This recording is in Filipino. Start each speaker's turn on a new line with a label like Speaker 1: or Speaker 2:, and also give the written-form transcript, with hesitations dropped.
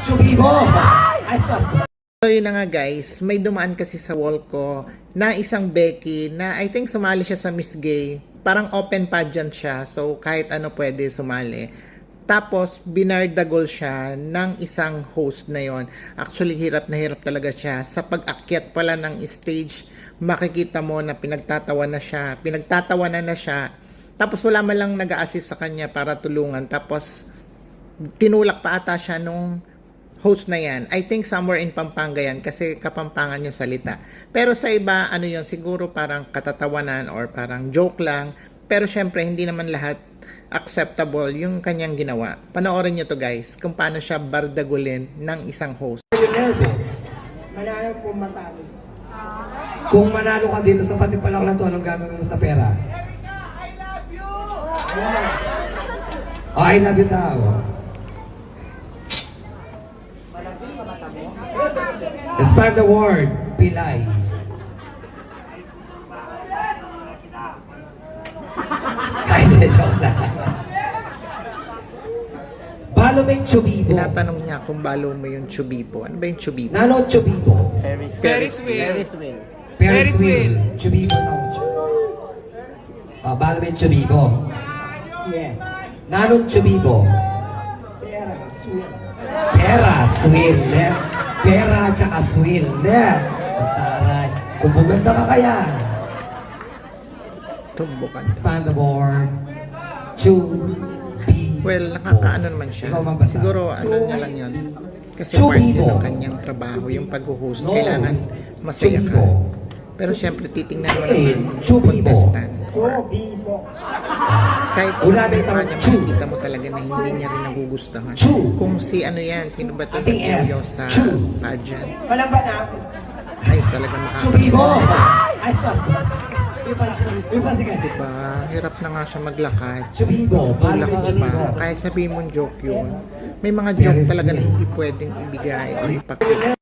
Speaker 1: Chubibo! Ay, stop!
Speaker 2: So yun na nga guys, may dumaan kasi sa wall ko na isang Becky na I think sumali siya sa Miss Gay. Parang open pageant siya, so kahit ano pwede sumali. Tapos binardagol siya ng isang host na yon. Actually hirap na hirap talaga siya. Sa pag-akyat pala ng stage, makikita mo na pinagtatawanan na siya. Tapos wala man lang nag-a-assist sa kanya para tulungan. Tapos tinulak pa ata siya nung host na yan. I think somewhere in Pampanga yan kasi Kapampangan yung salita. Pero sa iba, ano yun, siguro parang katatawanan or parang joke lang. Pero syempre, hindi naman lahat acceptable yung kanyang ginawa. Panoorin nyo to guys, kung paano siya bardagulin ng isang host.
Speaker 1: Nervous.
Speaker 3: Manalo po matalo.
Speaker 1: Kung manalo ka dito sa Patipalaw na to, anong gagawin mo sa pera?
Speaker 3: I love you!
Speaker 1: Oh, I love you daw. Spread the word, Pilay. Ay, joke lang. Balo ba yung Chubibo?
Speaker 2: Tinatanong niya kung balo mo yung Chubibo. Ano ba yung Chubibo?
Speaker 1: Nano Chubibo?
Speaker 4: Ferris wheel.
Speaker 1: Ferris wheel. Chubibo na ako. Oh, balo ba yung Chubibo?
Speaker 3: Yes.
Speaker 1: Nano Chubibo?
Speaker 3: Pera, sweet.
Speaker 1: Pera, swil. Pera, tsaka swil. Taray. Kung buganda ka kaya.
Speaker 2: Tumbukan.
Speaker 1: Expand the board. Chubibo.
Speaker 2: Well, nakakaano naman siya.
Speaker 1: Ikaw magbasa.
Speaker 2: Siguro ano niya lang yun. Kasi part
Speaker 1: Chubibo.
Speaker 2: yun ng kanyang trabaho, yung pag-host.
Speaker 1: No.
Speaker 2: Kailangan masaya ka.
Speaker 1: Chubibo.
Speaker 2: Pero syempre, titingnan mo
Speaker 1: Eh,
Speaker 2: naman
Speaker 1: Chubibo.
Speaker 2: contestant.
Speaker 3: Chubibo.
Speaker 2: Kahit
Speaker 1: Wala
Speaker 2: sa
Speaker 1: na itang
Speaker 2: kanya,
Speaker 1: chu.
Speaker 2: makikita mo talaga na hindi niya rin nagugustuhan.
Speaker 1: Chu.
Speaker 2: Kung si ano yan, sino ba ito
Speaker 1: Ating S.
Speaker 2: sa
Speaker 1: Chu.
Speaker 2: pageant?
Speaker 3: Walang banako.
Speaker 2: Ay, talaga
Speaker 1: Chubibo!
Speaker 2: makakita.
Speaker 1: Ay, stop. Yung pa sige.
Speaker 2: Diba? Hirap na nga siya maglakad.
Speaker 1: Chubibo. Balo
Speaker 2: Tulak
Speaker 1: ba yung
Speaker 2: pa.
Speaker 1: Chubibo?
Speaker 2: Kahit sabihin mong joke yun. May mga joke
Speaker 1: Yes,
Speaker 2: talaga na
Speaker 1: yes.
Speaker 2: hindi pwedeng ibigay o ipakita.